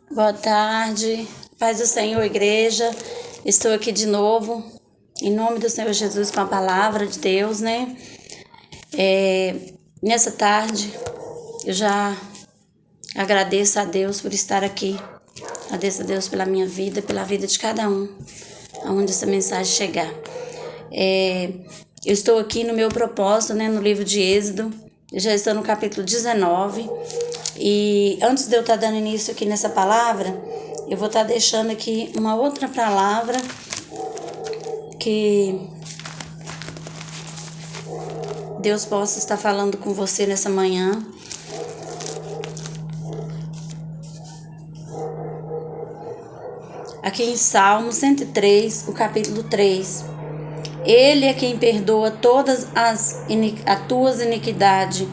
Boa tarde, paz do Senhor, igreja. Estou aqui de novo, em nome do Senhor Jesus, com a palavra de Deus, né? Nessa tarde, eu já agradeço a Deus por estar aqui. Agradeço a Deus pela minha vida, pela vida de cada um, aonde essa mensagem chegar. Eu estou aqui no meu propósito, né, no livro de Êxodo. Eu já estou no capítulo 19. E antes de eu estar dando início aqui nessa palavra, eu vou estar deixando aqui uma outra palavra que Deus possa estar falando com você nessa manhã. Aqui em Salmo 103, o capítulo 3. Ele é quem perdoa todas as tuas iniquidades,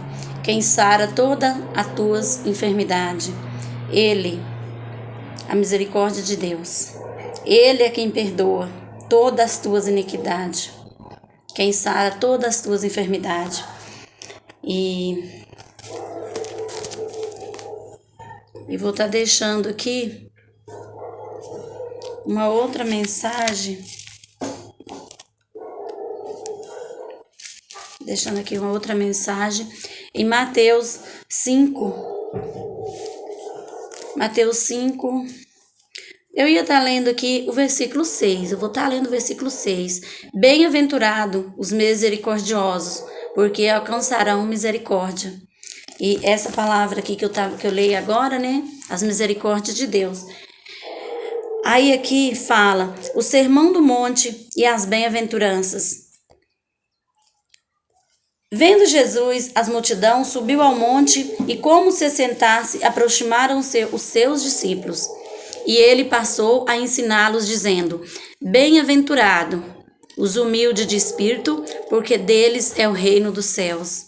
quem sara toda a tuas enfermidade. Ele, a misericórdia de Deus. Ele é quem perdoa todas as tuas iniquidades, quem sara todas as tuas enfermidades. E vou estar deixando aqui uma outra mensagem. Deixando aqui uma outra mensagem em Mateus 5. Mateus 5. Eu ia estar lendo aqui o versículo 6. Eu vou estar lendo o versículo 6. Bem-aventurado os misericordiosos, porque alcançarão misericórdia. E essa palavra aqui que eu leio agora, né? As misericórdias de Deus. Aí aqui fala o sermão do monte e as bem-aventuranças. Vendo Jesus as multidões, subiu ao monte e, como se sentasse, aproximaram-se os seus discípulos. E ele passou a ensiná-los, dizendo: Bem-aventurado os humildes de espírito, porque deles é o reino dos céus.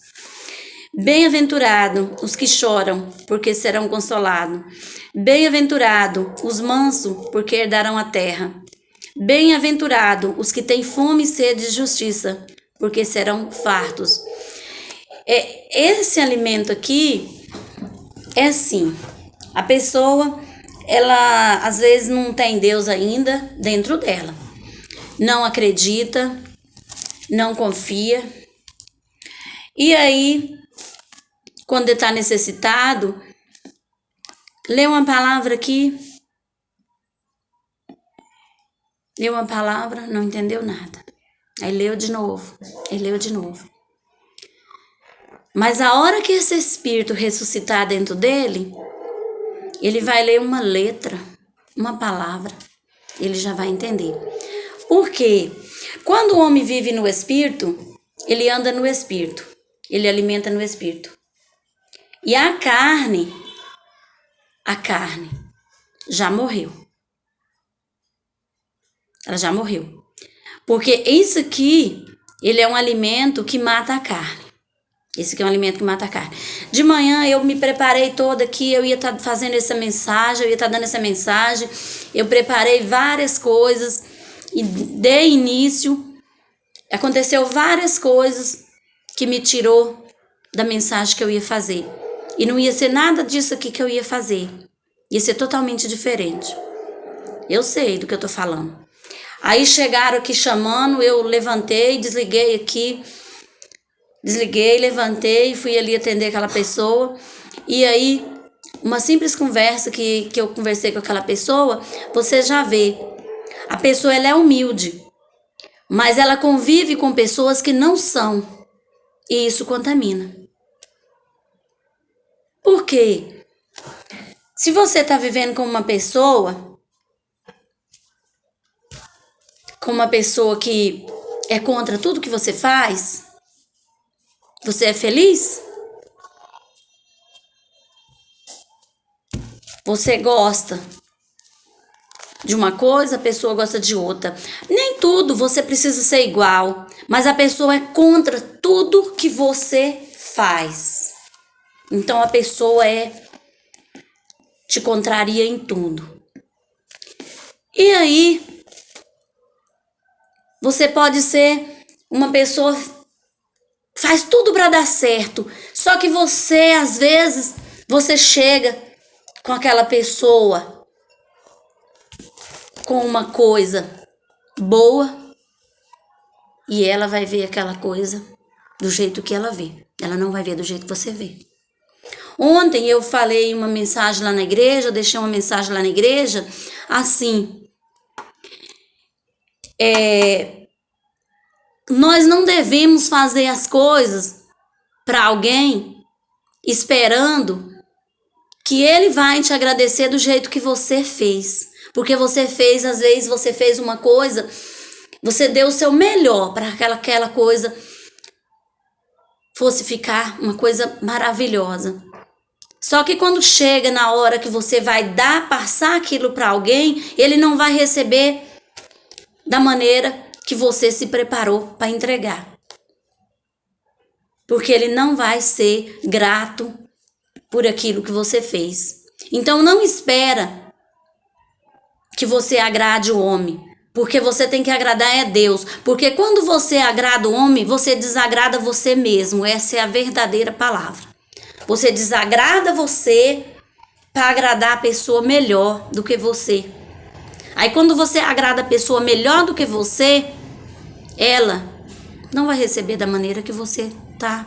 Bem-aventurado os que choram, porque serão consolados. Bem-aventurado os mansos, porque herdarão a terra. Bem-aventurado os que têm fome e sede de justiça, porque serão fartos. Esse alimento aqui é assim, a pessoa, ela às vezes não tem Deus ainda dentro dela, não acredita, não confia, e aí, quando está necessitado, lê uma palavra aqui, leu uma palavra, não entendeu nada. Aí leu de novo, aí leu de novo. Mas a hora que esse espírito ressuscitar dentro dele, ele vai ler uma letra, uma palavra, ele já vai entender. Por quê? Quando o homem vive no espírito, ele anda no espírito, ele alimenta no espírito. E a carne já morreu. Ela já morreu. Porque isso aqui, ele é um alimento que mata a carne. Esse aqui é um alimento que mata a carne. De manhã eu me preparei toda aqui, eu ia estar fazendo essa mensagem, eu ia estar dando essa mensagem. Eu preparei várias coisas e dei início. Aconteceu várias coisas que me tirou da mensagem que eu ia fazer. E não ia ser nada disso aqui que eu ia fazer. Ia ser totalmente diferente. Eu sei do que eu tô falando. Aí chegaram aqui chamando, eu levantei, desliguei aqui. Desliguei, levantei, fui ali atender aquela pessoa. E aí, uma simples conversa que eu conversei com aquela pessoa, você já vê. A pessoa, ela é humilde, mas ela convive com pessoas que não são. E isso contamina. Por quê? Se você está vivendo com uma pessoa que é contra tudo que você faz, você é feliz? Você gosta de uma coisa, a pessoa gosta de outra. Nem tudo você precisa ser igual, mas a pessoa é contra tudo que você faz. Então a pessoa te contraria em tudo. E aí, você pode ser uma pessoa faz tudo para dar certo, só que você às vezes Você chega com aquela pessoa com uma coisa boa e ela vai ver aquela coisa do jeito que ela vê. Ela não vai ver do jeito que você vê. Ontem eu falei uma mensagem lá na igreja, deixei uma mensagem lá na igreja, assim, nós não devemos fazer as coisas para alguém esperando que ele vai te agradecer do jeito que você fez. Porque você fez, às vezes você fez uma coisa, você deu o seu melhor para aquela coisa fosse ficar uma coisa maravilhosa. Só que quando chega na hora que você vai passar aquilo para alguém, ele não vai receber da maneira que você se preparou para entregar. Porque ele não vai ser grato por aquilo que você fez. Então não espera que você agrade o homem, porque você tem que agradar a Deus. Porque quando você agrada o homem, você desagrada você mesmo. Essa é a verdadeira palavra. Você desagrada você para agradar a pessoa melhor do que você. Aí quando você agrada a pessoa melhor do que você, ela não vai receber da maneira que você tá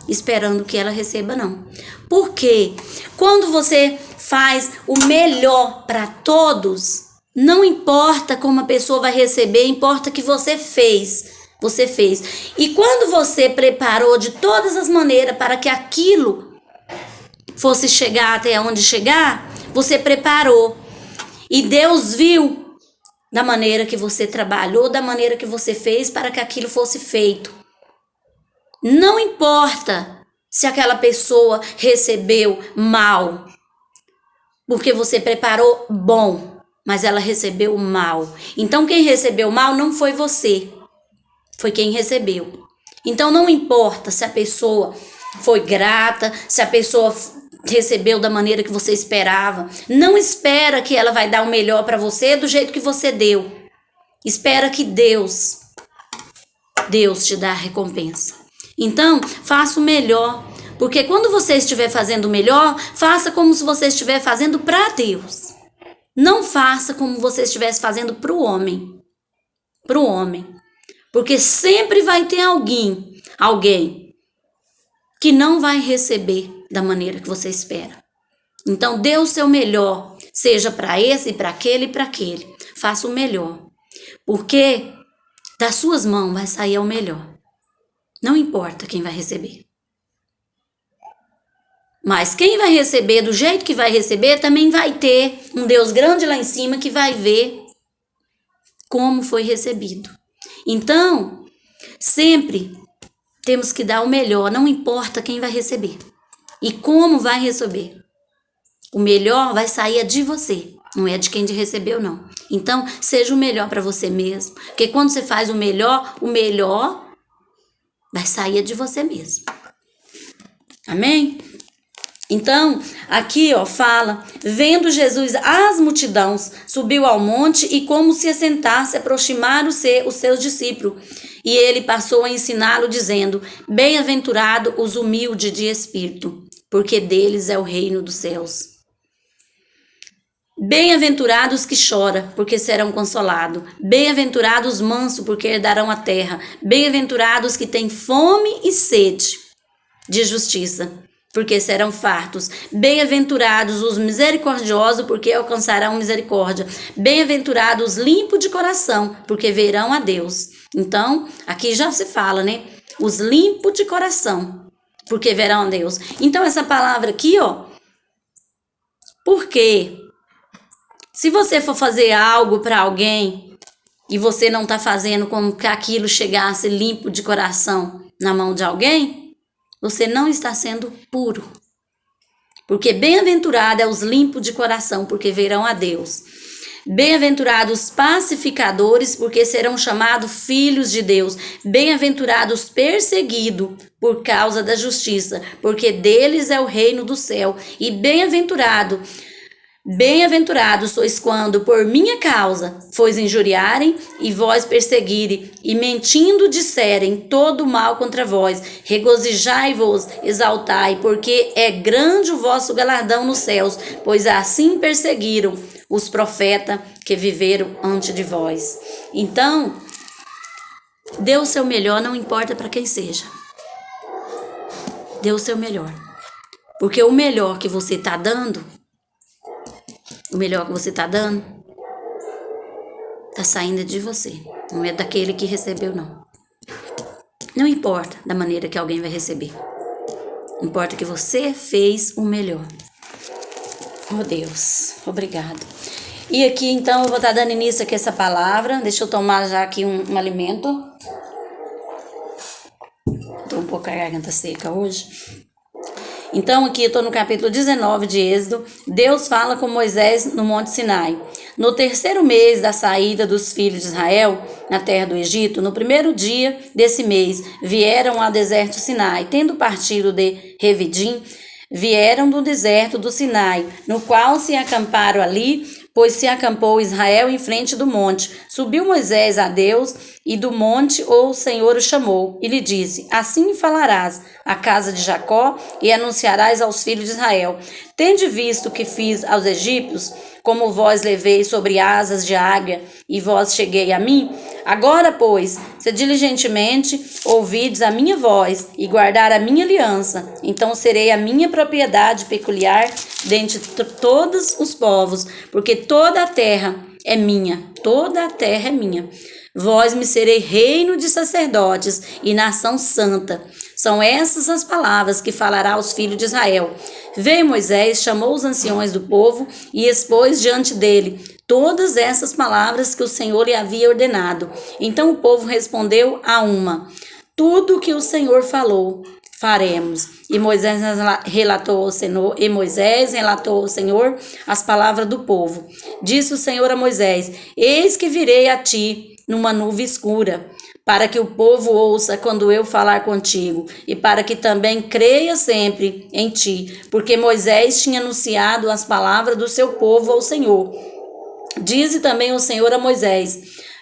esperando que ela receba, não. Porque quando você faz o melhor para todos, não importa como a pessoa vai receber, importa que você fez. Você fez. E quando você preparou de todas as maneiras para que aquilo fosse chegar até onde chegar, você preparou. E Deus viu da maneira que você trabalhou, da maneira que você fez para que aquilo fosse feito. Não importa se aquela pessoa recebeu mal, porque você preparou bom, mas ela recebeu mal. Então quem recebeu mal não foi você, foi quem recebeu. Então não importa se a pessoa foi grata, se a pessoa recebeu da maneira que você esperava. Não espera que ela vai dar o melhor para você do jeito que você deu. Espera que Deus te dá a recompensa. Então, faça o melhor. Porque quando você estiver fazendo o melhor, faça como se você estiver fazendo para Deus. Não faça como você estivesse fazendo para o homem. Para o homem. Porque sempre vai ter alguém que não vai receber da maneira que você espera. Então, dê o seu melhor, seja para esse, para aquele e para aquele. Faça o melhor. Porque das suas mãos vai sair o melhor. Não importa quem vai receber. Mas quem vai receber do jeito que vai receber, também vai ter um Deus grande lá em cima que vai ver como foi recebido. Então, sempre temos que dar o melhor, não importa quem vai receber e como vai receber. O melhor vai sair de você, não é de quem te recebeu, não. Então, seja o melhor para você mesmo, porque quando você faz o melhor vai sair de você mesmo. Amém? Então, aqui fala, vendo Jesus as multidões, subiu ao monte e como se assentasse, aproximaram os seus discípulos. E ele passou a ensiná-lo, dizendo, bem-aventurado os humildes de espírito, porque deles é o reino dos céus. Bem-aventurados que choram, porque serão consolados. Bem-aventurados os mansos, porque herdarão a terra. Bem-aventurados que têm fome e sede de justiça, porque serão fartos. Bem-aventurados os misericordiosos, porque alcançarão misericórdia. Bem-aventurados os limpos de coração, porque verão a Deus. Então, aqui já se fala, né? Os limpos de coração, porque verão a Deus. Então, essa palavra aqui, por quê? Se você for fazer algo para alguém e você não está fazendo como que aquilo chegasse limpo de coração na mão de alguém, você não está sendo puro. Porque bem-aventurado é os limpos de coração, porque verão a Deus. Bem-aventurados os pacificadores, porque serão chamados filhos de Deus. Bem-aventurados os perseguidos por causa da justiça, porque deles é o reino do céu. E bem-aventurado Bem-aventurados sois quando por minha causa fois injuriarem e vós perseguirem e mentindo disserem todo mal contra vós. Regozijai-vos, exaltai, porque é grande o vosso galardão nos céus, pois assim perseguiram os profetas que viveram antes de vós. Então, dê o seu melhor, não importa para quem seja. Dê o seu melhor. Porque o melhor que você está dando, tá saindo de você. Não é daquele que recebeu, não. Não importa da maneira que alguém vai receber. Importa que você fez o melhor. Oh, Deus, obrigado. E aqui, então, eu vou estar dando início aqui a essa palavra. Deixa eu tomar já aqui um alimento. Estou um pouco com a garganta seca hoje. Então, aqui eu estou no capítulo 19 de Êxodo. Deus fala com Moisés no Monte Sinai. No terceiro mês da saída dos filhos de Israel na terra do Egito, no primeiro dia desse mês, vieram ao deserto Sinai. Tendo partido de Revidim, vieram do deserto do Sinai, no qual se acamparam ali, pois se acampou Israel em frente do monte. Subiu Moisés a Deus, e do monte o Senhor o chamou, e lhe disse: assim falarás à casa de Jacó, e anunciarás aos filhos de Israel: tende visto o que fiz aos egípcios, como vós levei sobre asas de águia, e vós cheguei a mim? Agora, pois, se diligentemente ouvides a minha voz, e guardar a minha aliança, então serei a minha propriedade peculiar dentre todos os povos, porque toda a terra é minha, toda a terra é minha. Vós me serei reino de sacerdotes e nação santa. São essas as palavras que falará aos filhos de Israel. Veio Moisés, chamou os anciões do povo e expôs diante dele todas essas palavras que o Senhor lhe havia ordenado. Então o povo respondeu a uma: tudo que o Senhor falou, faremos. E Moisés relatou ao Senhor as palavras do povo. Disse o Senhor a Moisés: eis que virei a ti numa nuvem escura, para que o povo ouça quando eu falar contigo, e para que também creia sempre em ti, porque Moisés tinha anunciado as palavras do seu povo ao Senhor. Dize também o Senhor a Moisés: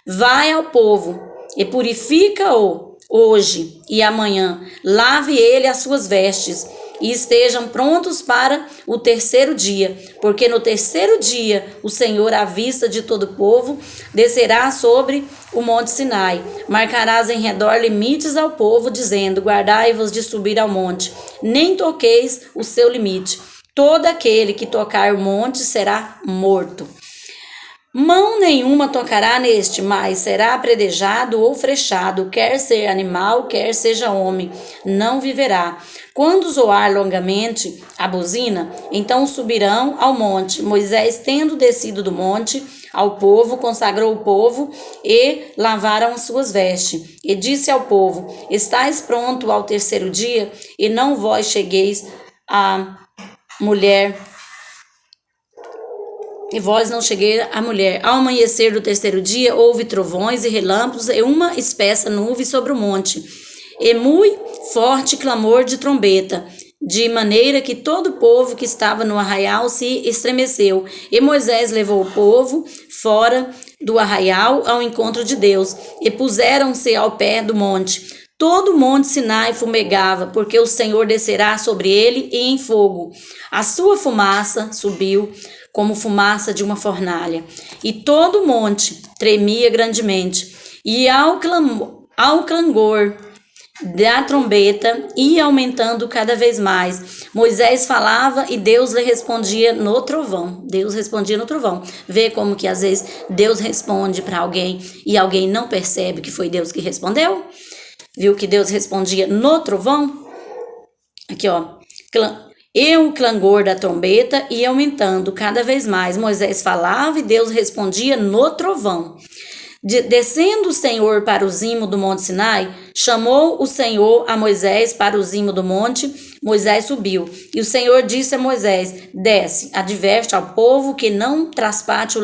vai ao povo e purifica-o hoje e amanhã, lave ele as suas vestes, e estejam prontos para o terceiro dia, porque no terceiro dia o Senhor, à vista de todo o povo, descerá sobre o monte Sinai. Marcarás em redor limites ao povo, dizendo: guardai-vos de subir ao monte, nem toqueis o seu limite. Todo aquele que tocar o monte será morto. Mão nenhuma tocará neste, mas será apredejado ou frechado, quer ser animal, quer seja homem, não viverá. Quando zoar longamente a buzina, então subirão ao monte. Moisés, tendo descido do monte ao povo, consagrou o povo e lavaram as suas vestes. E disse ao povo: estais pronto ao terceiro dia, e não vós chegueis a mulher. E vós não cheguei a mulher. Ao amanhecer do terceiro dia, houve trovões e relâmpagos e uma espessa nuvem sobre o monte, e muito forte clamor de trombeta, de maneira que todo o povo que estava no arraial se estremeceu. E Moisés levou o povo fora do arraial ao encontro de Deus, e puseram-se ao pé do monte. Todo o monte Sinai fumegava, porque o Senhor descerá sobre ele e em fogo. A sua fumaça subiu como fumaça de uma fornalha, e todo o monte tremia grandemente, e ao clangor da trombeta ia aumentando cada vez mais. Moisés falava e Deus lhe respondia no trovão. Deus respondia no trovão. Vê como que às vezes Deus responde para alguém e alguém não percebe que foi Deus que respondeu? Viu que Deus respondia no trovão? Aqui, ó. E o clangor da trombeta ia aumentando cada vez mais. Moisés falava e Deus respondia no trovão. Descendo o Senhor para o cimo do monte Sinai, chamou o Senhor a Moisés para o cimo do monte. Moisés subiu. E o Senhor disse a Moisés: desce, adverte ao povo que não traspasse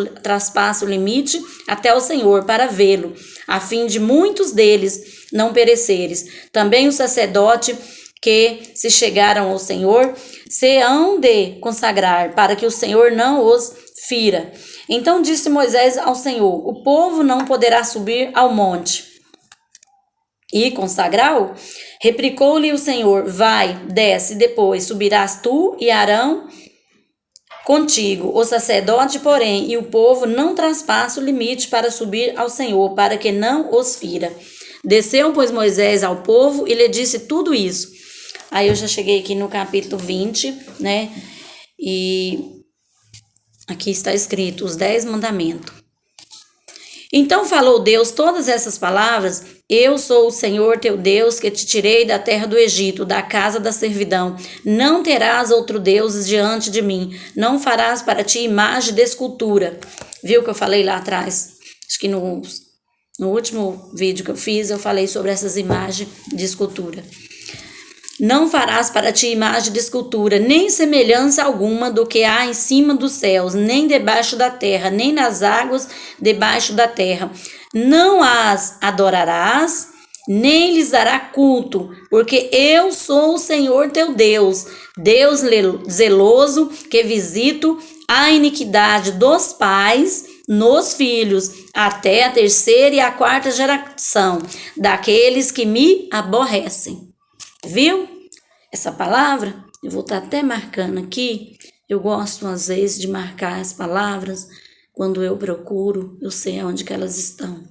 o limite até o Senhor para vê-lo, a fim de muitos deles não pereceres. Também o sacerdote que se chegaram ao Senhor se hão de consagrar, para que o Senhor não os fira. Então disse Moisés ao Senhor: o povo não poderá subir ao monte e consagrá-lo? Replicou-lhe o Senhor: vai, desce, depois subirás tu e Arão contigo. O sacerdote, porém, e o povo não traspassa o limite para subir ao Senhor, para que não os fira. Desceu, pois, Moisés ao povo e lhe disse tudo isso. Aí eu já cheguei aqui no capítulo 20, né? E aqui está escrito os 10 mandamentos. Então falou Deus todas essas palavras: eu sou o Senhor teu Deus, que te tirei da terra do Egito, da casa da servidão. Não terás outro deuses diante de mim. Não farás para ti imagem de escultura. Viu que eu falei lá atrás? Acho que no último vídeo que eu fiz, eu falei sobre essas imagens de escultura. Não farás para ti imagem de escultura, nem semelhança alguma do que há em cima dos céus, nem debaixo da terra, nem nas águas debaixo da terra. Não as adorarás, nem lhes dará culto, porque eu sou o Senhor teu Deus, Deus zeloso, que visito a iniquidade dos pais nos filhos, até a 3ª e a 4ª geração, daqueles que me aborrecem. Viu? Essa palavra, eu vou estar até marcando aqui. Eu gosto às vezes de marcar as palavras. Quando eu procuro, eu sei onde que elas estão.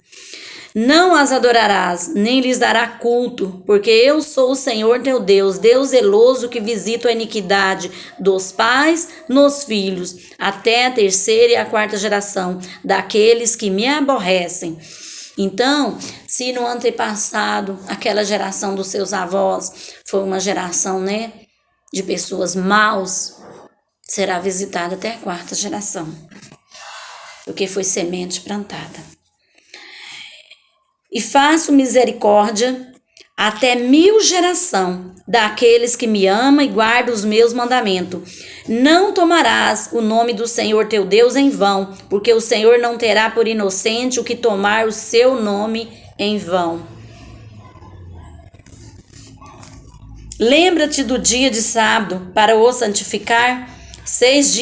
Não as adorarás, nem lhes dará culto, porque eu sou o Senhor teu Deus, Deus zeloso, que visito a iniquidade dos pais nos filhos, até a 3ª e a 4ª geração, daqueles que me aborrecem. Então, se no antepassado, aquela geração dos seus avós foi uma geração, né, de pessoas maus, será visitada até a 4ª geração, porque foi semente plantada. E faço misericórdia até 1000 geração daqueles que me amam e guardam os meus mandamentos. Não tomarás o nome do Senhor teu Deus em vão, porque o Senhor não terá por inocente o que tomar o seu nome em vão. Lembra-te do dia de sábado para o santificar. 6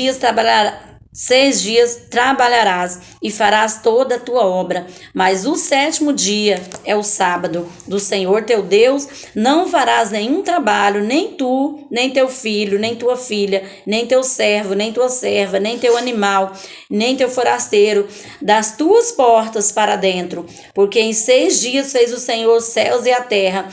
dias trabalharás e farás toda a tua obra, mas o 7º dia é o sábado do Senhor teu Deus. Não farás nenhum trabalho, nem tu, nem teu filho, nem tua filha, nem teu servo, nem tua serva, nem teu animal, nem teu forasteiro, das tuas portas para dentro, porque em 6 dias fez o Senhor os céus e a terra,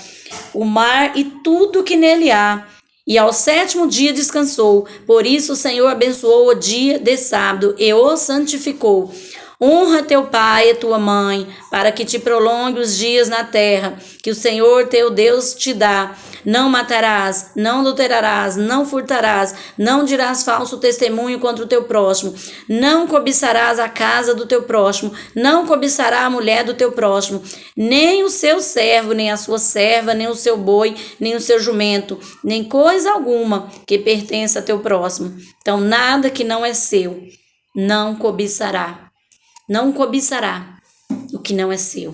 o mar e tudo que nele há, e ao 7º dia descansou. Por isso o Senhor abençoou o dia de sábado e o santificou. Honra teu pai e tua mãe, para que te prolongue os dias na terra, que o Senhor teu Deus te dá. Não matarás, não adulterarás, não furtarás, não dirás falso testemunho contra o teu próximo, não cobiçarás a casa do teu próximo, não cobiçará a mulher do teu próximo, nem o seu servo, nem a sua serva, nem o seu boi, nem o seu jumento, nem coisa alguma que pertença a teu próximo. Então, nada que não é seu, não cobiçará. Não cobiçará o que não é seu.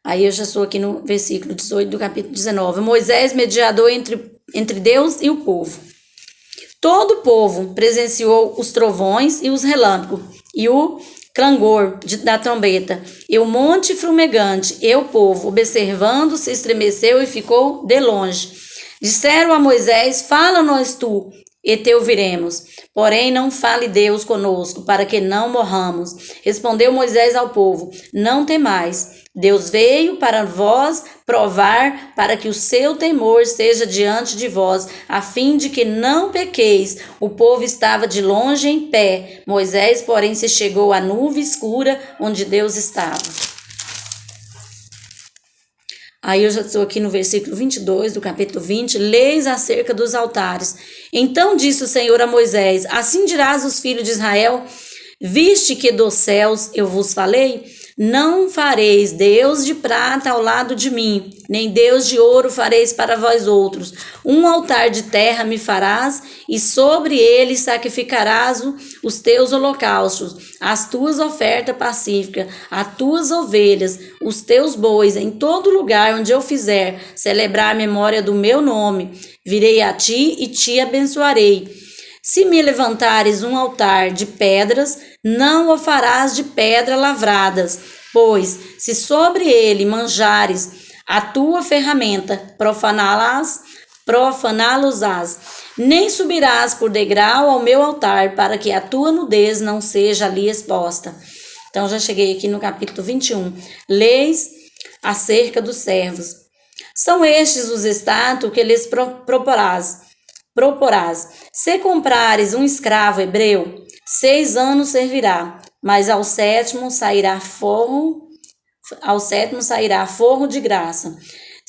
Aí eu já estou aqui no versículo 18 do capítulo 19. Moisés, mediador entre Deus e o povo. Todo o povo presenciou os trovões e os relâmpagos, e o clangor da trombeta, e o monte fumegante, e o povo, observando, se estremeceu e ficou de longe. Disseram a Moisés: fala-nos tu, e te ouviremos. Porém, não fale Deus conosco, para que não morramos. Respondeu Moisés ao povo: não temais. Deus veio para vós provar, para que o seu temor seja diante de vós, a fim de que não pequeis. O povo estava de longe em pé. Moisés, porém, se chegou à nuvem escura onde Deus estava. Aí eu já estou aqui no versículo 22 do capítulo 20, leis acerca dos altares. Então disse o Senhor a Moisés: assim dirás aos filhos de Israel: viste que dos céus eu vos falei? Não fareis Deus de prata ao lado de mim, nem Deus de ouro fareis para vós outros. Um altar de terra me farás, e sobre ele sacrificarás os teus holocaustos, as tuas ofertas pacíficas, as tuas ovelhas, os teus bois, em todo lugar onde eu fizer celebrar a memória do meu nome. Virei a ti e te abençoarei. Se me levantares um altar de pedras, não o farás de pedra lavradas, pois se sobre ele manjares a tua ferramenta, profaná-los-ás, nem subirás por degrau ao meu altar, para que a tua nudez não seja ali exposta. Então, já cheguei aqui no capítulo 21. Leis acerca dos servos. São estes os estatutos que lhes proporás. Se comprares um escravo hebreu, 6 anos servirá, mas ao sétimo sairá forro de graça.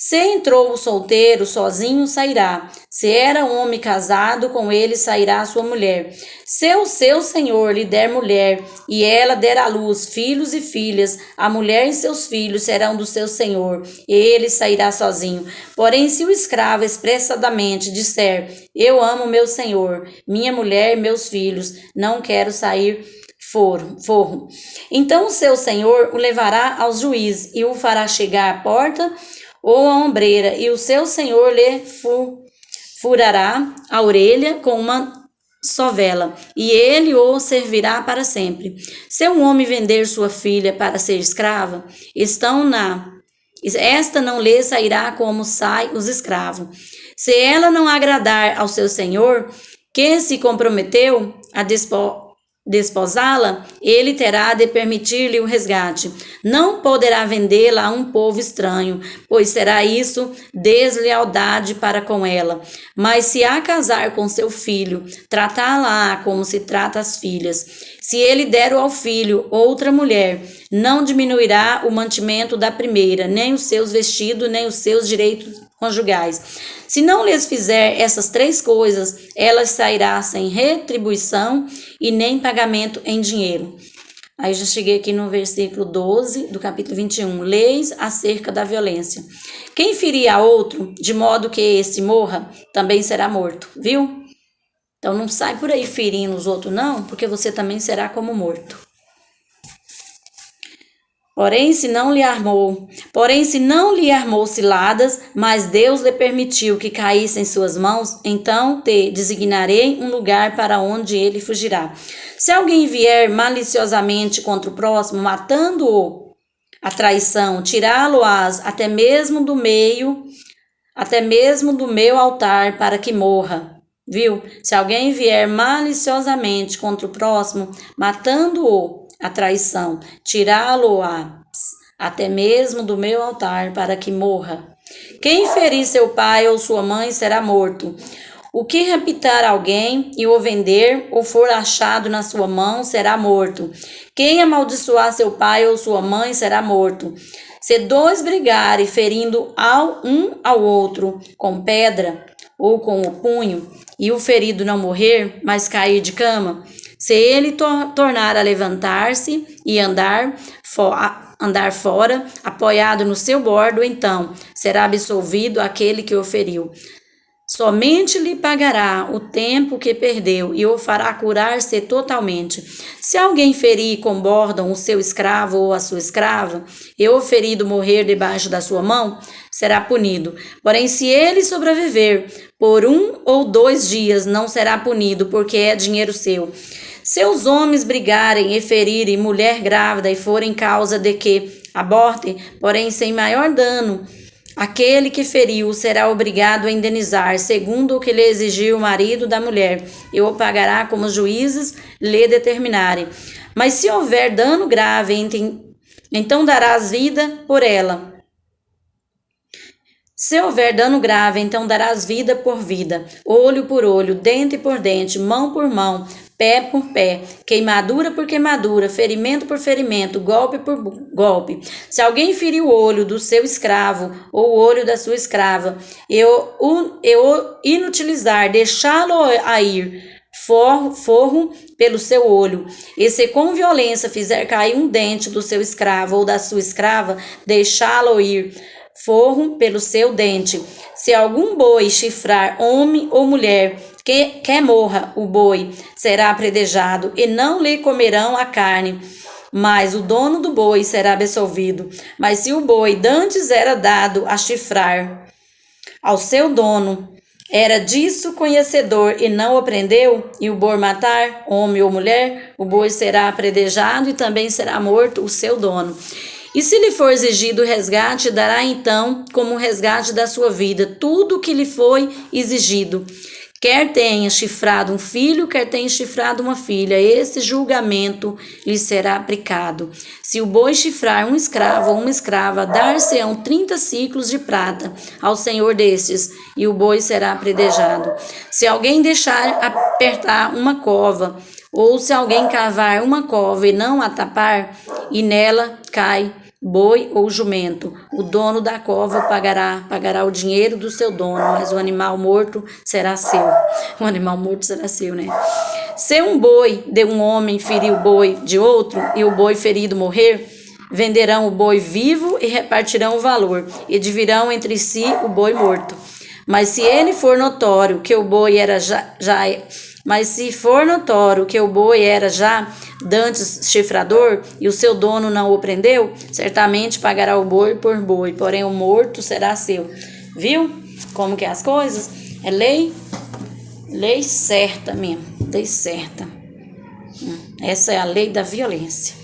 Se entrou o solteiro, sozinho sairá. Se era um homem casado, com ele sairá sua mulher. Se o seu senhor lhe der mulher, e ela der à luz filhos e filhas, a mulher e seus filhos serão do seu senhor, e ele sairá sozinho. Porém, se o escravo expressadamente disser, eu amo meu senhor, minha mulher e meus filhos, não quero sair forro. Então o seu senhor o levará aos juízes, e o fará chegar à porta ou a ombreira, e o seu senhor lhe furará a orelha com uma sovela, e ele o servirá para sempre. Se um homem vender sua filha para ser escrava, esta não lhe sairá como sai os escravos. Se ela não agradar ao seu senhor, que se comprometeu a desposá-la, ele terá de permitir-lhe o resgate. Não poderá vendê-la a um povo estranho, pois será isso deslealdade para com ela. Mas se a casar com seu filho, tratá-la como se trata as filhas. Se ele der ao filho outra mulher, não diminuirá o mantimento da primeira, nem os seus vestidos, nem os seus direitos conjugais. Se não lhes fizer essas 3 coisas, ela sairá sem retribuição e nem pagamento em dinheiro. Aí já cheguei aqui no versículo 12 do capítulo 21. Leis acerca da violência. Quem ferir a outro, de modo que esse morra, também será morto, viu? Então não sai por aí ferindo os outros não, porque você também será como morto. Porém, se não lhe armou ciladas, mas Deus lhe permitiu que caísse em suas mãos, então te designarei um lugar para onde ele fugirá. Se alguém vier maliciosamente contra o próximo, matando-o a traição, tirá-lo-ás até mesmo do meu altar, para que morra. Viu? Se alguém vier maliciosamente contra o próximo, matando-o a traição, tirá-lo-ás até mesmo do meu altar, para que morra. Quem ferir seu pai ou sua mãe será morto. O que raptar alguém e o vender, ou for achado na sua mão, será morto. Quem amaldiçoar seu pai ou sua mãe será morto. Se 2 brigarem, ferindo ao outro com pedra ou com o punho, e o ferido não morrer, mas cair de cama, se ele tornar a levantar-se e andar fora, apoiado no seu bordo, então será absolvido aquele que o feriu. Somente lhe pagará o tempo que perdeu e o fará curar-se totalmente. Se alguém ferir com bordão o seu escravo ou a sua escrava, e o ferido morrer debaixo da sua mão, será punido. Porém, se ele sobreviver por 1 ou 2 dias, não será punido, porque é dinheiro seu. Se os homens brigarem e ferirem mulher grávida e forem causa de que abortem, porém sem maior dano, aquele que feriu será obrigado a indenizar, segundo o que lhe exigiu o marido da mulher, e o pagará como os juízes lhe determinarem. Mas se houver dano grave, então darás vida por ela. Se houver dano grave, então darás vida por vida, olho por olho, dente por dente, mão por mão, pé por pé, queimadura por queimadura, ferimento por ferimento, golpe por golpe. Se alguém ferir o olho do seu escravo ou o olho da sua escrava, e o inutilizar, deixá-lo a ir forro pelo seu olho, e se com violência fizer cair um dente do seu escravo ou da sua escrava, deixá-lo ir, forro pelo seu dente. Se algum boi chifrar homem ou mulher, que morra o boi, será apredejado, e não lhe comerão a carne, mas o dono do boi será absolvido. Mas se o boi dantes era dado a chifrar ao seu dono, era disso conhecedor e não o prendeu, e o boi matar, homem ou mulher, o boi será apredejado e também será morto o seu dono. E se lhe for exigido o resgate, dará então como resgate da sua vida tudo o que lhe foi exigido. Quer tenha chifrado um filho, quer tenha chifrado uma filha, esse julgamento lhe será aplicado. Se o boi chifrar um escravo ou uma escrava, dar-se-ão 30 ciclos de prata ao senhor destes, e o boi será apredejado. Se alguém deixar apertar uma cova, ou se alguém cavar uma cova e não a tapar, e nela cai boi ou jumento, o dono da cova pagará o dinheiro do seu dono, mas o animal morto será seu. O animal morto será seu, né? Se um boi de um homem ferir o boi de outro, e o boi ferido morrer, venderão o boi vivo e repartirão o valor, e dividirão entre si o boi morto. Mas se ele for notório que o boi era já dantes chifrador, e o seu dono não o prendeu, certamente pagará o boi por boi, porém o morto será seu. Viu como que é as coisas? É lei certa mesmo, lei certa. Essa é a lei da violência.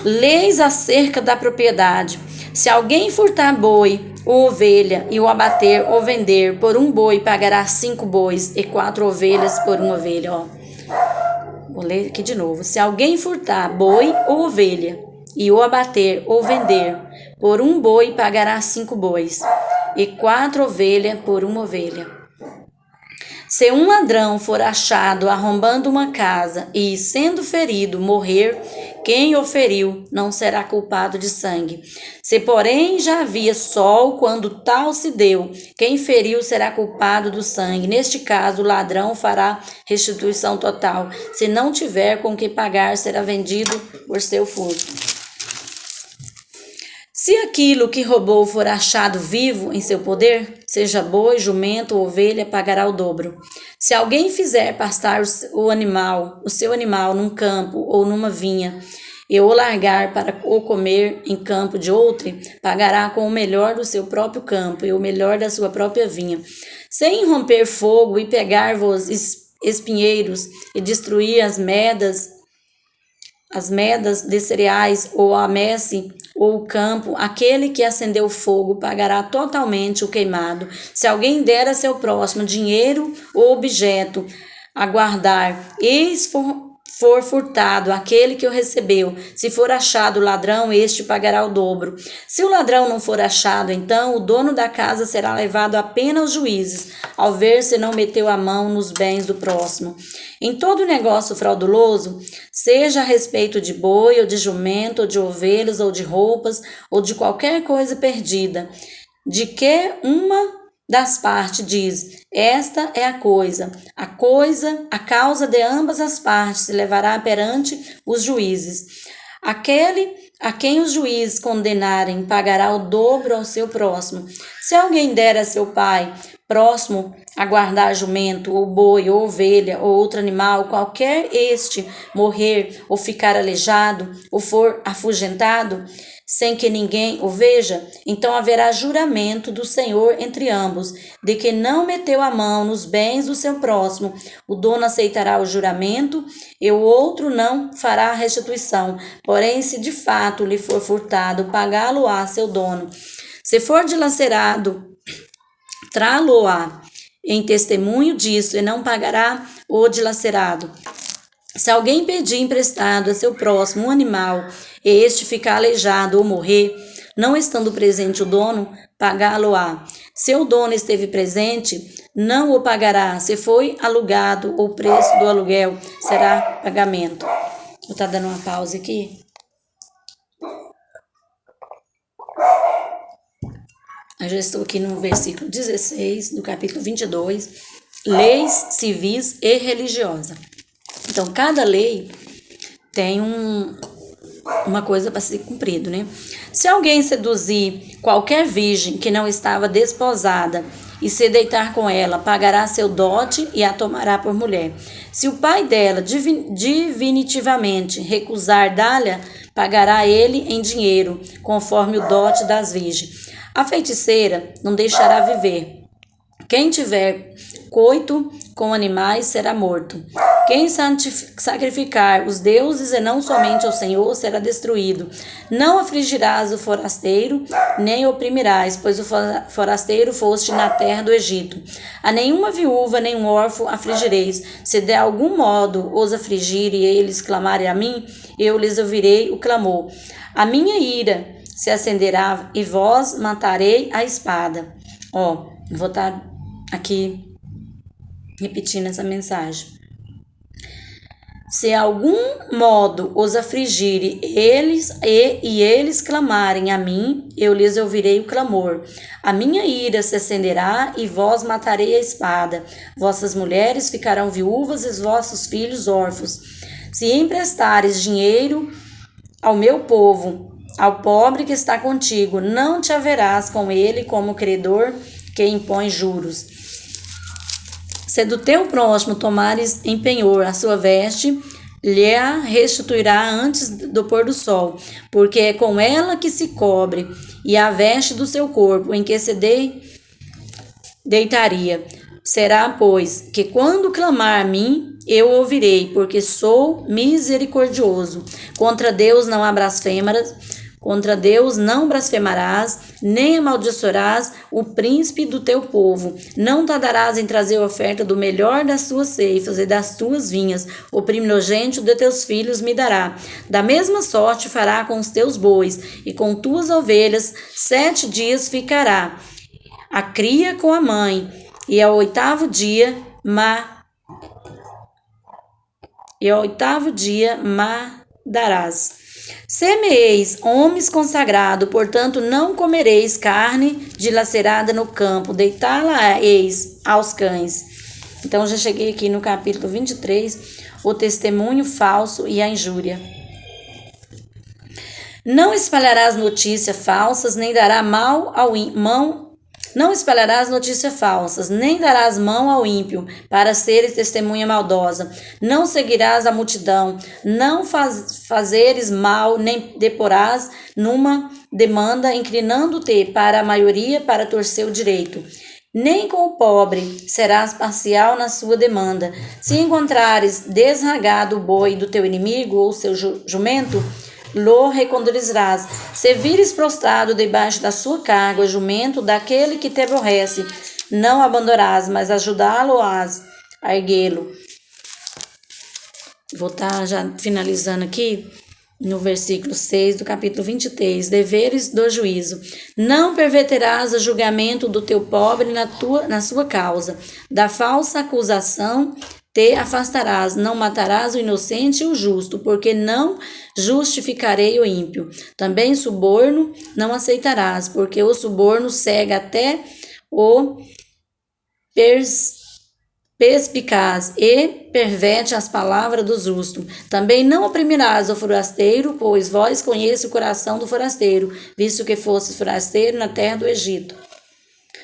Leis acerca da propriedade. Se alguém furtar boi ou ovelha e o abater ou vender por um boi, pagará 5 bois e 4 ovelhas por uma ovelha. Ó. Vou ler aqui de novo. Se alguém furtar boi ou ovelha e o abater ou vender por um boi, pagará 5 bois e 4 ovelhas por uma ovelha. Se um ladrão for achado arrombando uma casa e, sendo ferido, morrer, quem o feriu não será culpado de sangue. Se, porém, já havia sol quando tal se deu, quem feriu será culpado do sangue. Neste caso, o ladrão fará restituição total. Se não tiver com que pagar, será vendido por seu furto. Se aquilo que roubou for achado vivo em seu poder, seja boi, jumento ou ovelha, pagará o dobro. Se alguém fizer pastar o seu animal num campo ou numa vinha, e o largar para o comer em campo de outrem, pagará com o melhor do seu próprio campo e o melhor da sua própria vinha. Sem romper fogo e pegar-vos espinheiros e destruir as medas de cereais ou a messe ou o campo, aquele que acendeu o fogo pagará totalmente o queimado. Se alguém der a seu próximo dinheiro ou objeto a guardar, eis for furtado aquele que o recebeu, se for achado o ladrão, este pagará o dobro. Se o ladrão não for achado, então o dono da casa será levado apenas aos juízes, ao ver se não meteu a mão nos bens do próximo. Em todo negócio frauduloso, seja a respeito de boi, ou de jumento, ou de ovelhas, ou de roupas, ou de qualquer coisa perdida, de que uma das partes diz, esta é a causa de ambas as partes se levará perante os juízes. Aquele a quem os juízes condenarem pagará o dobro ao seu próximo. Se alguém der a seu pai próximo a guardar jumento, ou boi, ou ovelha, ou outro animal, qualquer este morrer, ou ficar aleijado, ou for afugentado, sem que ninguém o veja, então haverá juramento do Senhor entre ambos, de que não meteu a mão nos bens do seu próximo. O dono aceitará o juramento e o outro não fará restituição. Porém, se de fato lhe for furtado, pagá-lo-á seu dono. Se for dilacerado, trá-lo-á em testemunho disso, e não pagará o dilacerado. Se alguém pedir emprestado a seu próximo um animal, e este ficar aleijado ou morrer, não estando presente o dono, pagá-lo-á. Se o dono esteve presente, não o pagará. Se foi alugado, o preço do aluguel será pagamento. Vou estar dando uma pausa aqui. Eu já estou aqui no versículo 16 do capítulo 22. leis civis e religiosas. Então, cada lei tem uma coisa para ser cumprido, né? Se alguém seduzir qualquer virgem que não estava desposada e se deitar com ela, pagará seu dote e a tomará por mulher. Se o pai dela definitivamente recusar dar-lhe, pagará ele em dinheiro, conforme o dote das virgens. A feiticeira não deixará viver. Quem tiver coito com animais será morto. Quem sacrificar os deuses e não somente ao Senhor será destruído. Não afligirás o forasteiro, nem oprimirás, pois o forasteiro foste na terra do Egito. A nenhuma viúva, nem um órfão afligireis. Se de algum modo os afligir e eles clamarem a mim, eu lhes ouvirei o clamor. A minha ira se acenderá e vós matarei a espada. Vou estar aqui repetindo essa mensagem. Se algum modo os afligirem eles clamarem a mim, eu lhes ouvirei o clamor. A minha ira se acenderá e vós matarei a espada. Vossas mulheres ficarão viúvas e vossos filhos órfãos. Se emprestares dinheiro ao meu povo, ao pobre que está contigo, não te haverás com ele como credor que impõe juros. Se do teu próximo tomares em penhor a sua veste, lhe a restituirá antes do pôr do sol, porque é com ela que se cobre, e a veste do seu corpo, em que se deitaria. Será, pois, que quando clamar a mim, eu ouvirei, porque sou misericordioso. Contra Deus não há blasfêmias. Contra Deus não blasfemarás, nem amaldiçoarás o príncipe do teu povo. Não tardarás em trazer a oferta do melhor das suas ceifas e das tuas vinhas. O primogênito de teus filhos me dará. Da mesma sorte fará com os teus bois, e com tuas ovelhas 7 dias ficará. A cria com a mãe, e ao 8º dia darás. Semeeis homens consagrados, portanto não comereis carne dilacerada no campo, deitá-la-eis aos cães. Então já cheguei aqui no capítulo 23, o testemunho falso e a injúria. Não espalharás notícias falsas, nem dará Não espalharás notícias falsas, nem darás mão ao ímpio, para seres testemunha maldosa. Não seguirás a multidão, não fazeres mal, nem deporás numa demanda, inclinando-te para a maioria para torcer o direito. Nem com o pobre serás parcial na sua demanda. Se encontrares desragado o boi do teu inimigo ou seu jumento, lo reconduzirás. Se vires prostrado debaixo da sua carga o jumento daquele que te aborrece, não abandonarás, mas ajudá-lo-ás a erguê-lo. Vou estar já finalizando aqui no versículo 6 do capítulo 23. Deveres do juízo. Não perverterás o julgamento do teu pobre na sua causa. Da falsa acusação te afastarás, não matarás o inocente e o justo, porque não justificarei o ímpio. Também suborno não aceitarás, porque o suborno cega até o perspicaz e perverte as palavras do justo. Também não oprimirás o forasteiro, pois vós conhece o coração do forasteiro, visto que fostes forasteiro na terra do Egito.